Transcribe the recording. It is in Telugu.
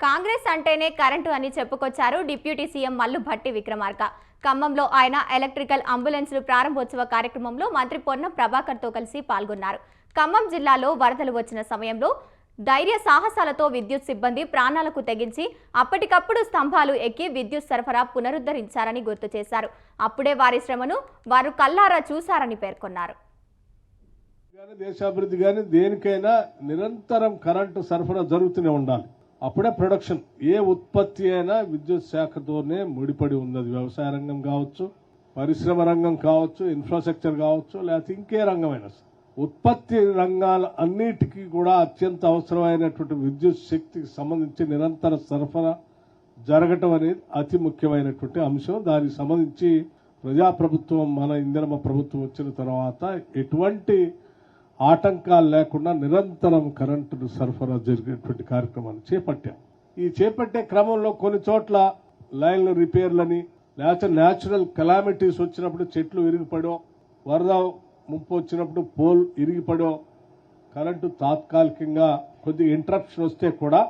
కాంగ్రెస్ అంటేనే కరెంటు అని చెప్పుకొచ్చారు డిప్యూటీ సీఎం మల్లు భట్టి విక్రమార్క. ఖమ్మంలో ఆయన ఎలక్ట్రికల్ అంబులెన్స్లు ప్రారంభోత్సవ కార్యక్రమంలో మంత్రి పొన్నం ప్రభాకర్తో కలిసి పాల్గొన్నారు. ఖమ్మం జిల్లాలో వరదలు వచ్చిన సమయంలో ధైర్య సాహసాలతో విద్యుత్ సిబ్బంది ప్రాణాలకు తెగించి అప్పటికప్పుడు స్తంభాలు ఎక్కి విద్యుత్ సరఫరా పునరుద్ధరించారని గుర్తు చేశారు. అప్పుడే వారి శ్రమను వారు కల్లారా చూశారని పేర్కొన్నారు. దేశాభివృద్ధి కానీ దేనికైనా నిరంతరం కరెంటు సరఫరా జరుగుతూనే ఉండాలి. అప్పుడే ప్రొడక్షన్. ఏ ఉత్పత్తి అయినా విద్యుత్ శాఖతోనే ముడిపడి ఉన్నది. వ్యవసాయ రంగం కావచ్చు, పరిశ్రమ రంగం కావచ్చు, ఇన్ఫ్రాస్ట్రక్చర్ కావచ్చు, లేకపోతే ఇంకే రంగమైనా ఉత్పత్తి రంగాల అన్నిటికీ కూడా అత్యంత అవసరమైనటువంటి విద్యుత్ శక్తికి సంబంధించి నిరంతర సరఫరా జరగటం అనేది అతి ముఖ్యమైనటువంటి అంశం. దానికి సంబంధించి ప్రజాప్రభుత్వం మన ఇందిరమ్మ ప్రభుత్వం వచ్చిన తర్వాత ఎటువంటి ఆటంకాలు లేకుండా నిరంతరం కరెంటు సరఫరా జరిగేటువంటి కార్యక్రమాన్ని చేపట్టాం. ఈ చేపట్టే క్రమంలో కొన్ని చోట్ల లైన్ల రిపేర్లని, లేకపోతే న్యాచురల్ కెలామిటీస్ వచ్చినప్పుడు చెట్లు ఇరిగిపడో, వరద ముప్పు వచ్చినప్పుడు పోల్ ఇరిగిపడో, కరెంటు తాత్కాలికంగా కొద్దిగా ఇంటరప్షన్ వస్తే కూడా